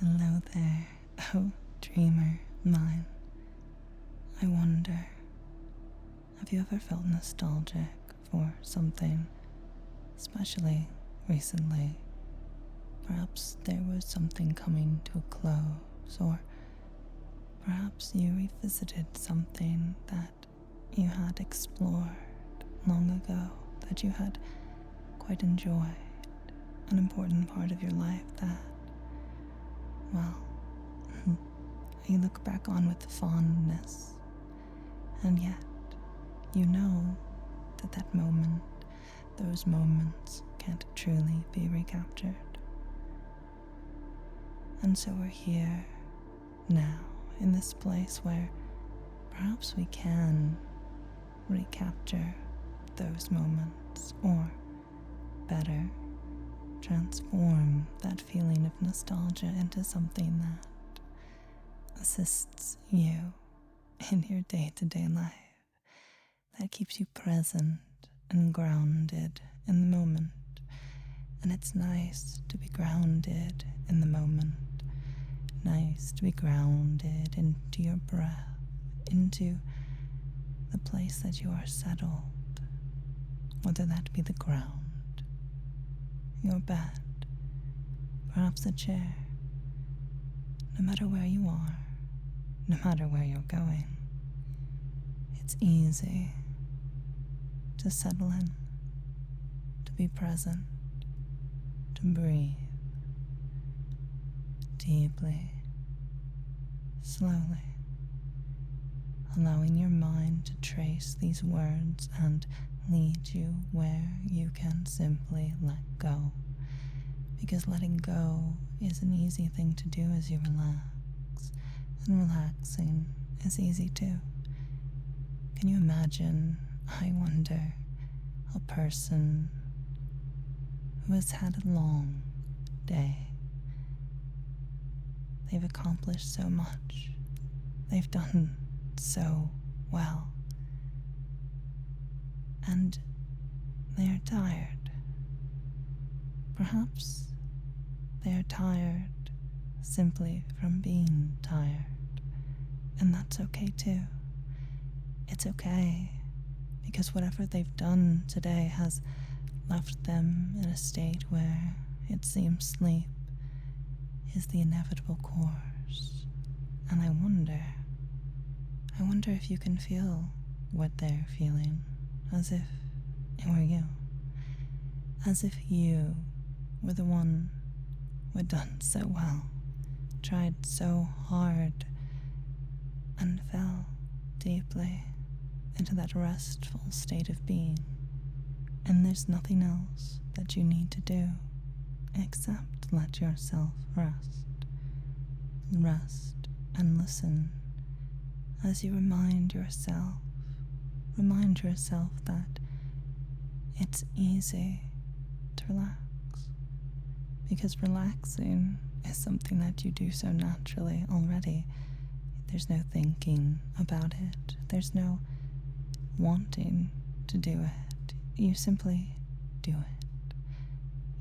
Hello there, oh dreamer mine. I wonder, have you ever felt nostalgic for something, especially recently? Perhaps there was something coming to a close, or perhaps you revisited something that you had explored long ago, that you had quite enjoyed, an important part of your life that, well, you look back on with fondness, and yet you know that moment, those moments can't truly be recaptured. And so we're here now in this place where perhaps we can recapture those moments, or better, transform that feeling of nostalgia into something that assists you in your day-to-day life, that keeps you present and grounded in the moment. And it's nice to be grounded in the moment, nice to be grounded into your breath, into the place that you are settled, whether that be the ground, your bed, perhaps a chair. No matter where you are, no matter where you're going, it's easy to settle in, to be present, to breathe deeply, slowly, allowing your mind to trace these words and lead you where you can simply let go. Because letting go is an easy thing to do as you relax, and relaxing is easy too. Can you imagine, I wonder, a person who has had a long day? They've accomplished so much. They've done so well. And they are tired. Perhaps they are tired simply from being tired. And that's okay too. It's okay, because whatever they've done today has left them in a state where it seems sleep is the inevitable course. And I wonder if you can feel what they're feeling, as if it were you. As if you were the one who had done so well, tried so hard, and fell deeply into that restful state of being. And there's nothing else that you need to do except let yourself rest. Rest and listen as you remind yourself that it's easy to relax. Because relaxing is something that you do so naturally already. There's no thinking about it. There's no wanting to do it. You simply do it.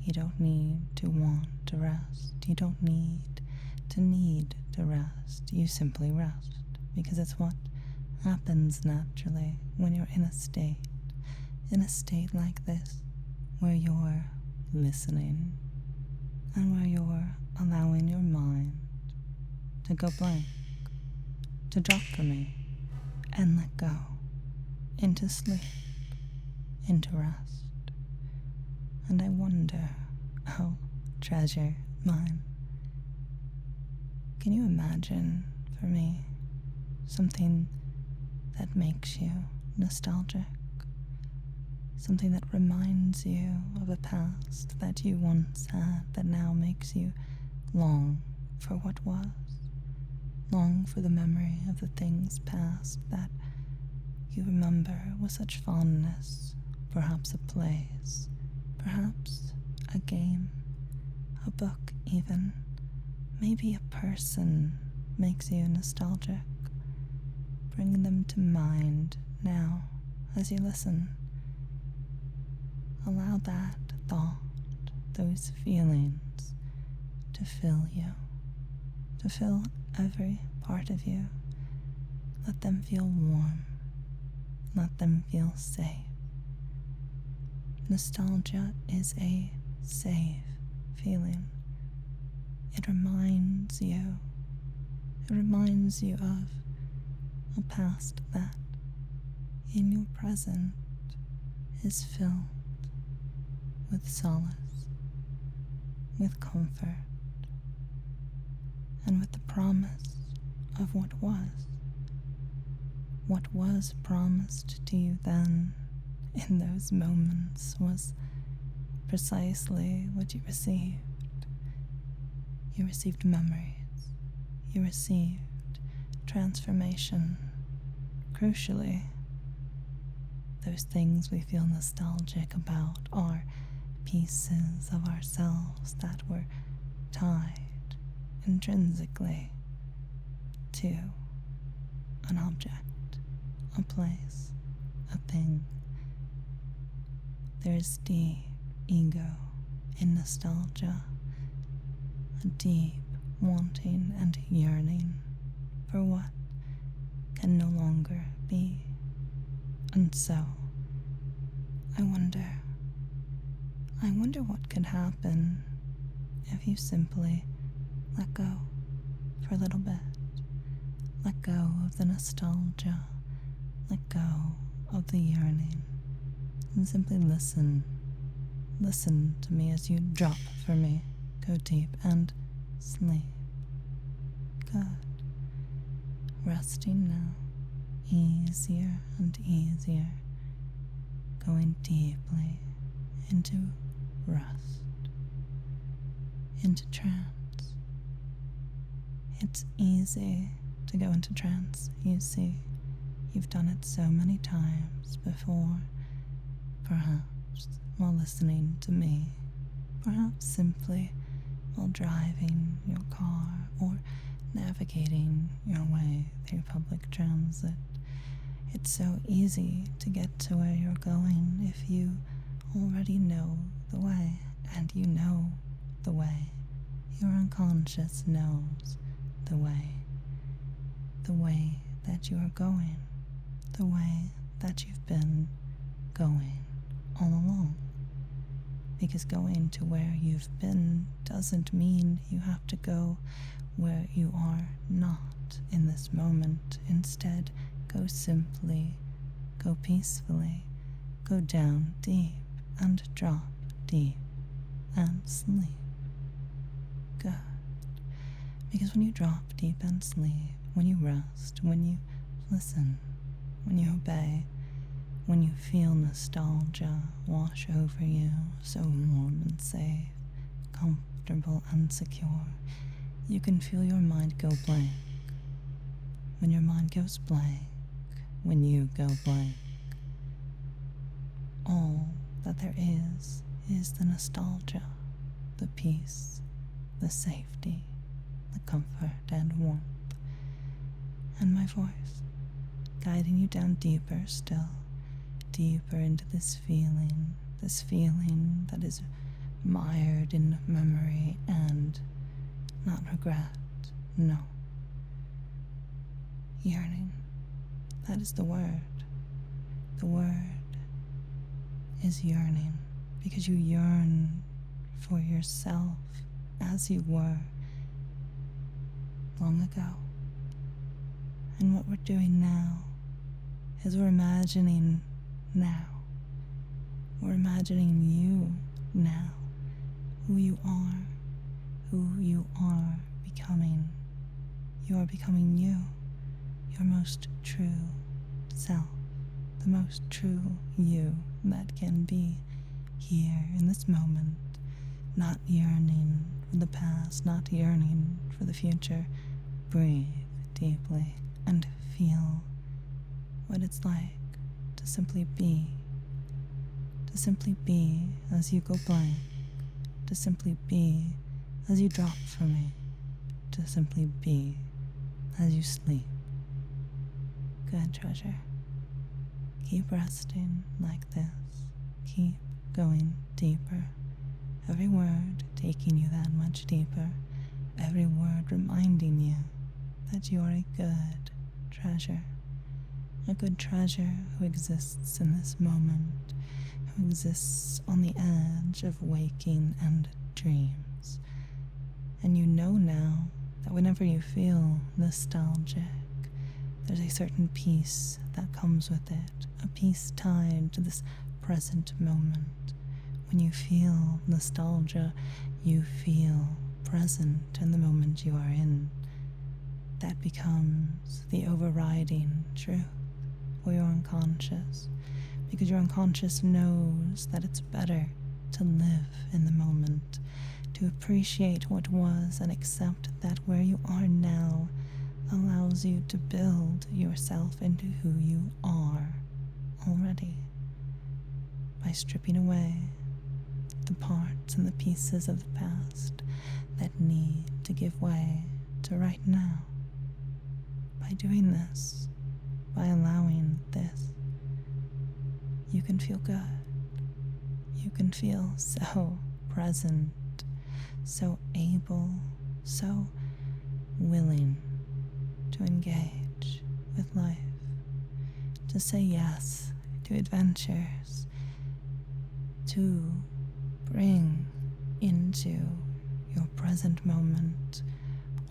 You don't need to want to rest. You don't need to rest. You simply rest, because it's what happens naturally when you're in a state like this, where you're listening and where you're allowing your mind to go blank, to drop from it and let go into sleep, into rest. And I wonder, oh treasure mine, can you imagine for me something that makes you nostalgic? Something that reminds you of a past that you once had, that now makes you long for what was, long for the memory of the things past that you remember with such fondness. Perhaps a place, perhaps a game, a book even, maybe a person makes you nostalgic. Bring them to mind now as you listen. Allow that thought, those feelings to fill you to fill every part of you. Let them feel warm. Let them feel safe. Nostalgia is a safe feeling. It reminds you of a past that, in your present, is filled with solace, with comfort, and with the promise of what was. What was promised to you then, in those moments, was precisely what you received. You received memories. You received transformation. Crucially, those things we feel nostalgic about are pieces of ourselves that were tied intrinsically to an object, a place, a thing. There is deep ego in nostalgia, a deep wanting and yearning for what can no longer be. And so, I wonder what could happen if you simply let go for a little bit. Let go of the nostalgia, let go of the yearning, and simply listen. Listen to me as you drop for me, go deep and sleep. Good. Resting now, easier and easier, going deeply into rest, into trance. It's easy to go into trance, you see. You've done it so many times before, perhaps while listening to me, perhaps simply while driving your car or navigating your way through public transit. It's so easy to get to where you're going if you already know the way, and you know the way. Your unconscious knows the way that you are going, the way that you've been going all along. Because going to where you've been doesn't mean you have to go where you are not in this moment. Instead, go simply, go peacefully, go down deep and drop deep and sleep. Good. Because when you drop deep and sleep, when you rest, when you listen, when you obey, when you feel nostalgia wash over you, so warm and safe, comfortable and secure, you can feel your mind go blank. When your mind goes blank, when you go blank, all that there is the nostalgia, the peace, the safety, the comfort and warmth, and my voice guiding you down deeper still, deeper into this feeling that is mired in memory and not regret, no. Yearning, that is the word. The word is yearning, because you yearn for yourself as you were long ago. And what we're doing now is we're imagining now. We're imagining you now, who you are becoming. You are becoming you, your most true self, the most true you that can be here in this moment, not yearning for the past, not yearning for the future. Breathe deeply and feel what it's like to simply be as you go blank, to simply be as you drop for me, to simply be as you sleep. Good, treasure. Keep resting like this. Keep going deeper. Every word taking you that much deeper. every word reminding you that you are a good treasure who exists in this moment, who exists on the edge of waking and dreams. And you know now that whenever you feel nostalgic, there's a certain peace that comes with it, a peace tied to this present moment. When you feel nostalgia, you feel present in the moment you are in. That becomes the overriding truth for your unconscious, because your unconscious knows that it's better to live in the moment, to appreciate what was and accept that where you are now allows you to build yourself into who you are already, by stripping away the parts and the pieces of the past that need to give way to right now. By doing this, by allowing this, you can feel good. You can feel so present, so able, so willing to engage with life, to say yes to adventures, to bring into your present moment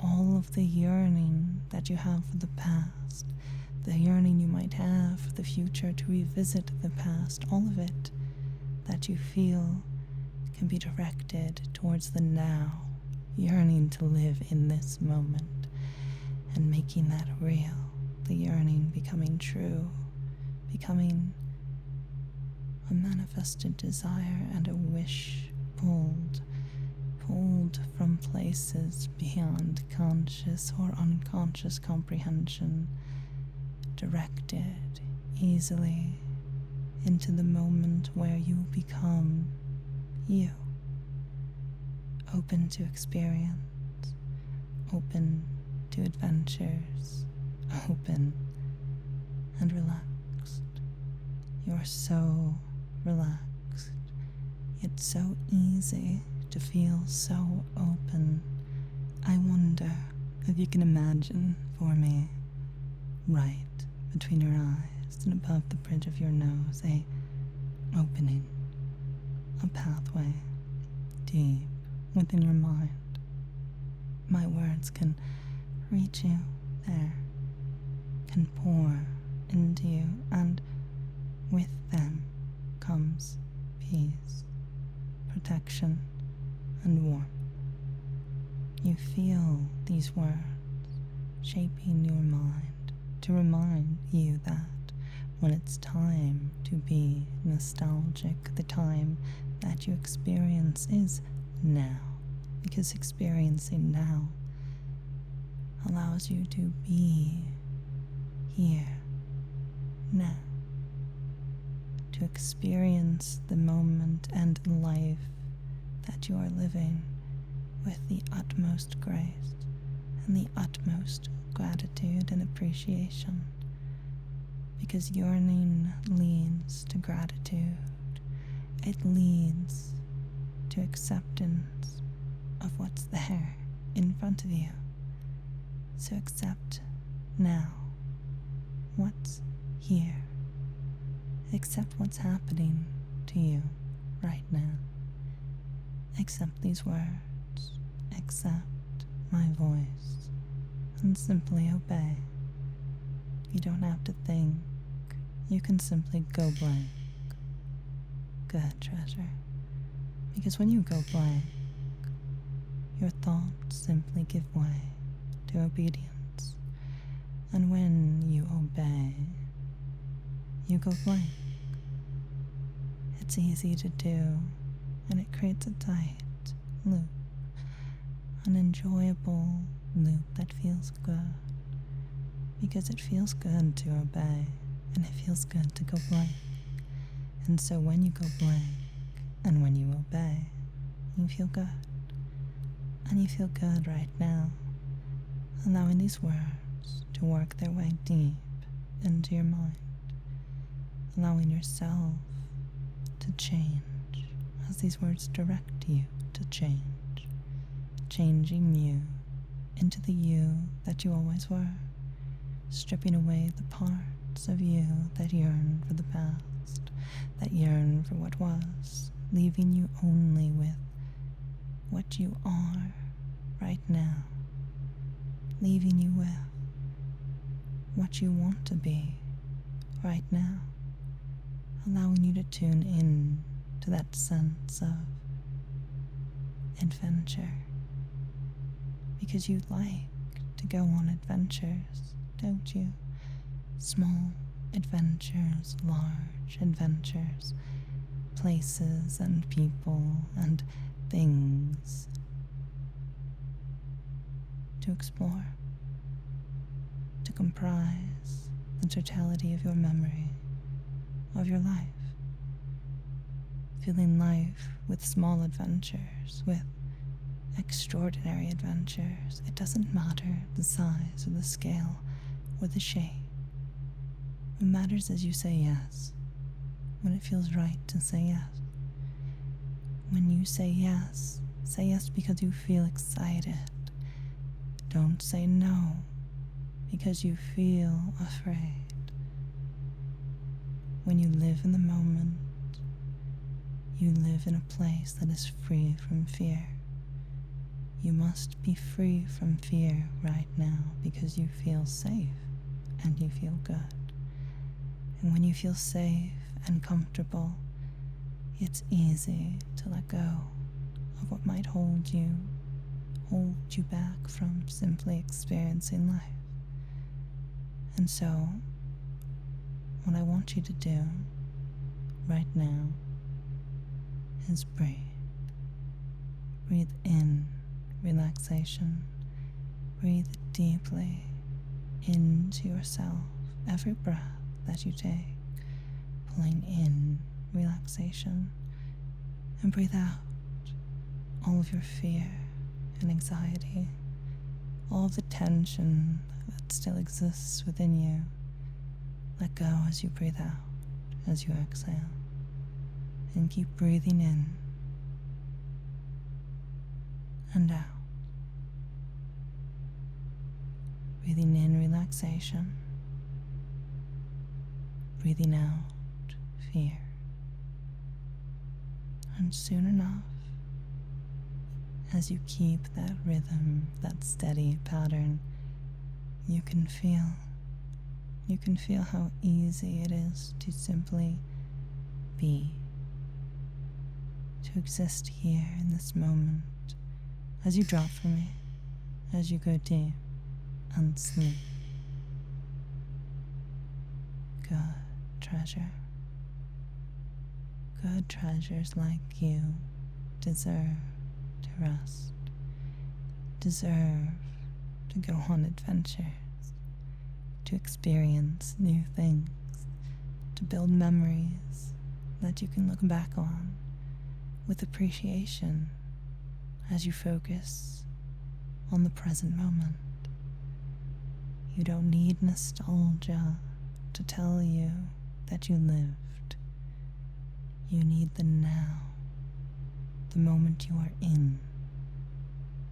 all of the yearning that you have for the past, the yearning you might have for the future, to revisit the past, all of it that you feel can be directed towards the now, yearning to live in this moment and making that real, the yearning becoming true, becoming a manifested desire and a wish pulled from places beyond conscious or unconscious comprehension, directed easily into the moment where you become you, open to experience, open to adventures, open and relaxed. You are so relaxed, yet so easy to feel so open. I wonder if you can imagine for me, right between your eyes and above the bridge of your nose, a opening, a pathway deep within your mind. My words can reach you there, can pour into you, and with them comes peace, protection, and warmth. You feel these words shaping your mind to remind you that when it's time to be nostalgic, the time that you experience is now, because experiencing now allows you to be here now, to experience the moment and life that you are living with the utmost grace and the utmost gratitude and appreciation, because yearning leads to gratitude. It leads to acceptance of what's there in front of you. So accept now what's here. Accept what's happening to you right now. Accept these words. Accept my voice. And simply obey. You don't have to think. You can simply go blank. Good, treasure. Because when you go blank, your thoughts simply give way to obedience. And when you obey, you go blank. It's easy to do, and it creates a tight loop, an enjoyable loop that feels good, because it feels good to obey, and it feels good to go blank. And so when you go blank, and when you obey, you feel good. And you feel good right now, allowing these words to work their way deep into your mind, allowing yourself to change as these words direct you to change, changing you into the you that you always were, stripping away the parts of you that yearn for the past, that yearn for what was, leaving you only with what you are right now, leaving you with what you want to be right now, allowing you to tune in to that sense of adventure, because you like to go on adventures, don't you? Small adventures, large adventures, places and people and things to explore, to comprise the totality of your memory, of your life. Filling life with small adventures, with extraordinary adventures. It doesn't matter the size or the scale or the shape. What matters is you say yes when it feels right to say yes. When you say yes because you feel excited. Don't say no because you feel afraid. When you live in the moment, you live in a place that is free from fear. You must be free from fear right now because you feel safe and you feel good. And when you feel safe and comfortable, it's easy to let go of what might hold you back from simply experiencing life. And so, what I want you to do right now is breathe. Breathe in relaxation. Breathe deeply into yourself. Every breath that you take, pulling in relaxation, and breathe out all of your fear and anxiety, all of the tension that still exists within you. Let go as you breathe out, as you exhale, and keep breathing in and out. Breathing in relaxation, breathing out fear. And soon enough, as you keep that rhythm, that steady pattern, you can feel how easy it is to simply be, to exist here in this moment, as you drop from it, as you go deep and sleep. Good treasure. Good treasures like you deserve to rest, deserve to go on adventures, to experience new things, to build memories that you can look back on with appreciation as you focus on the present moment. You don't need nostalgia to tell you that you lived. You need the now, the moment you are in,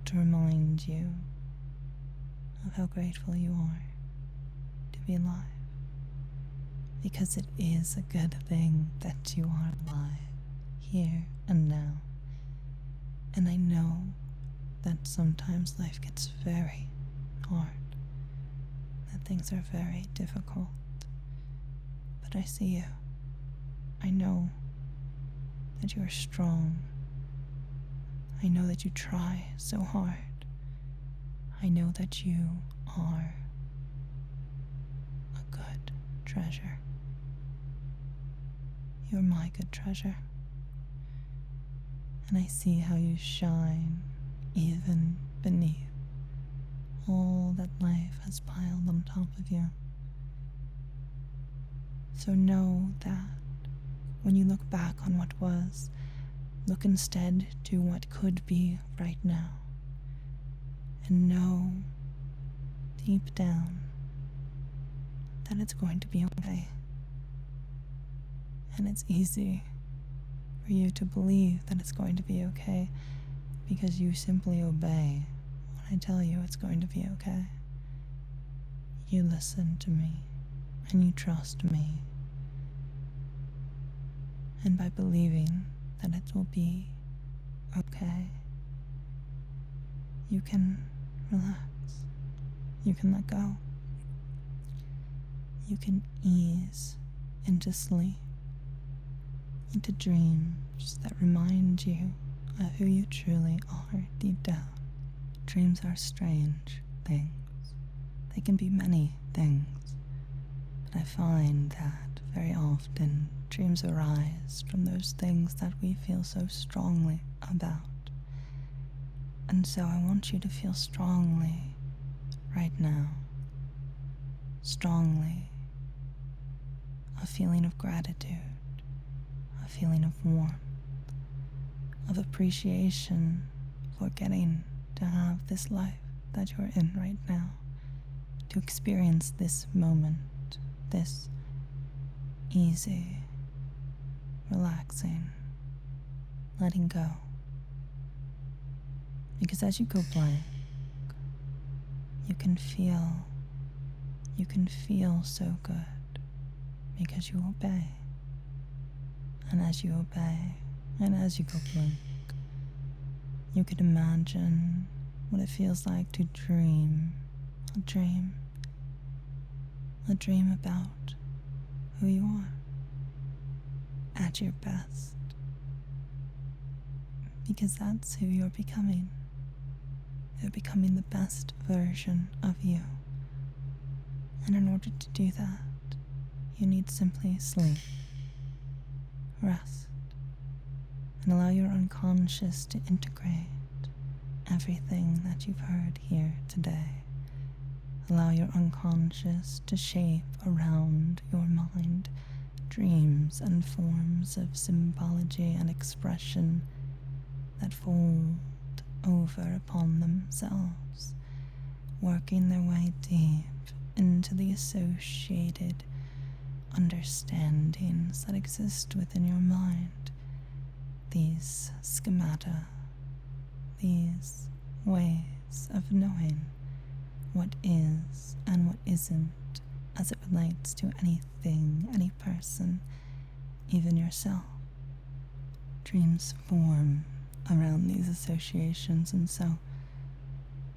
to remind you of how grateful you are to be alive. Because it is a good thing that you are alive, here and now. And I know that sometimes life gets very hard, that things are very difficult. But I see you. I know that you are strong. I know that you try so hard. I know that you are a good treasure. You're my good treasure. And I see how you shine even beneath all that life has piled on top of you. So know that when you look back on what was, look instead to what could be right now. And know deep down that it's going to be okay. And it's easy for you to believe that it's going to be okay because you simply obey what I tell you it's going to be okay. You listen to me, and you trust me. And by believing that it will be okay, you can relax. You can let go. You can ease into sleep, into dreams that remind you of who you truly are deep down. Dreams are strange things. They can be many things, but I find that very often dreams arise from those things that we feel so strongly about. And so I want you to feel strongly right now, strongly, a feeling of gratitude, a feeling of warmth, of appreciation for getting to have this life that you're in right now, to experience this moment, this easy, relaxing, letting go. Because as you go blank, you can feel so good because you obey. And as you obey, and as you go blank, you can imagine what it feels like to dream, a dream about who you are at your best, because that's who you're becoming. You're becoming the best version of you. And in order to do that, you need simply sleep, rest, and allow your unconscious to integrate everything that you've heard here today. Allow your unconscious to shape around your mind dreams and forms of symbology and expression that fold over upon themselves, working their way deep into the associated understandings that exist within your mind, these schemata, these ways of knowing what is and what isn't as it relates to anything, any person, even yourself. Dreams form around these associations, and so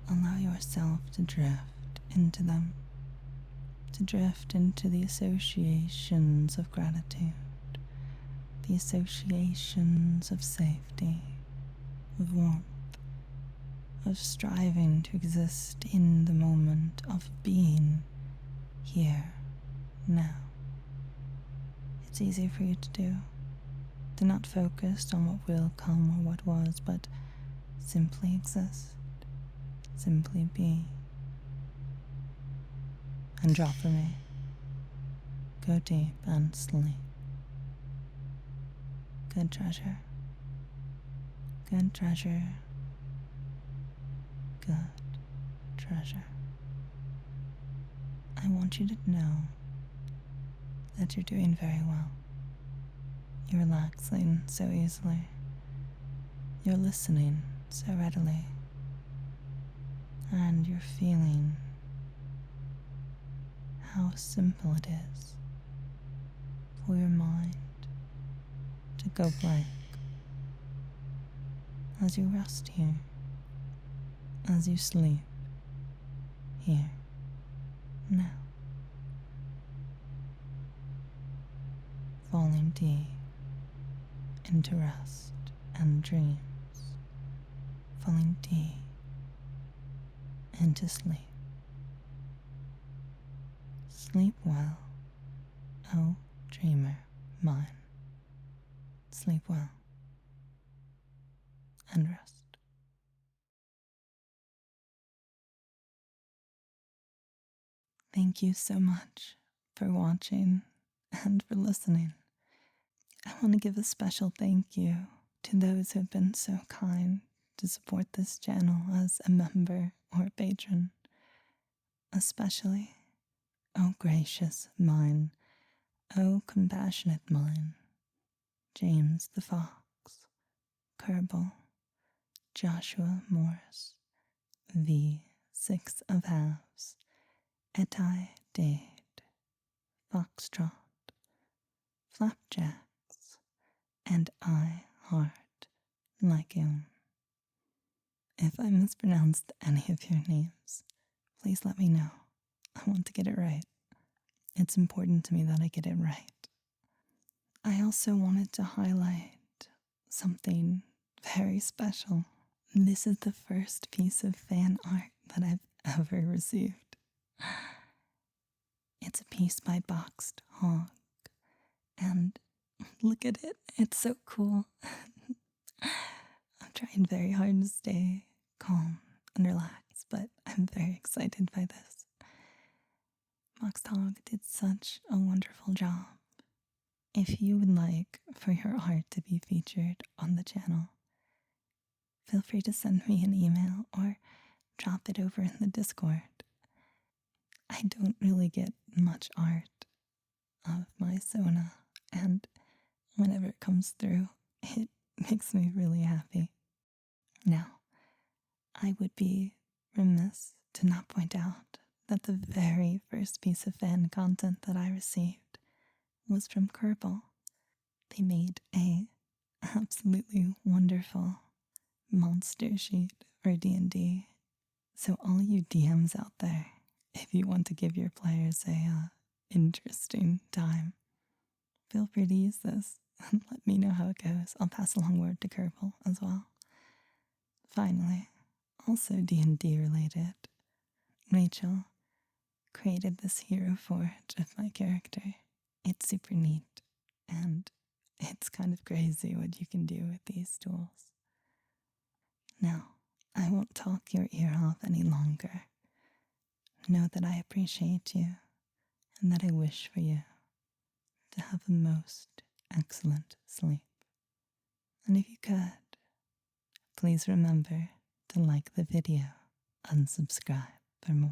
allow yourself to drift into them, to drift into the associations of gratitude, the associations of safety, of warmth, of striving to exist in the moment, of being here, now. It's easy for you to do. Do not focus on what will come or what was, but simply exist, simply be. And drop for me. Go deep and sleep. Good treasure. Good treasure. Good treasure. I want you to know that you're doing very well. You're relaxing so easily. You're listening so readily. And you're feeling how simple it is for your mind to go blank as you rest here, as you sleep here, now, falling deep into rest and dreams, falling deep into sleep. Sleep well, oh dreamer mine. Sleep well and rest. Thank you so much for watching and for listening. I want to give a special thank you to those who have been so kind to support this channel as a member or a patron. Especially, oh gracious mine, oh compassionate mine, James the Fox, Kerbal, Joshua Morris, V, 6 of halves, Etai, Dade, Foxtrot, Flapjacks, and I, Heart, Lyceum. If I mispronounced any of your names, please let me know. I want to get it right. It's important to me that I get it right. I also wanted to highlight something very special. This is the first piece of fan art that I've ever received. It's a piece by Boxed Hog, and look at it, it's so cool. I'm trying very hard to stay calm and relaxed, but I'm very excited by this. Boxed Hog did such a wonderful job. If you would like for your art to be featured on the channel, feel free to send me an email or drop it over in the Discord. I don't really get much art of my Sona, and whenever it comes through, it makes me really happy. Now, I would be remiss to not point out that the very first piece of fan content that I received was from Kerbal. They made a absolutely wonderful monster sheet for D&D. So all you DMs out there, if you want to give your players a interesting time, feel free to use this and let me know how it goes. I'll pass along word to Kerbal as well. Finally, also D&D related, Rachel created this hero forge of my character. It's super neat, and it's kind of crazy what you can do with these tools. Now, I won't talk your ear off any longer. Know that I appreciate you and that I wish for you to have a most excellent sleep. And if you could, please remember to like the video and subscribe for more.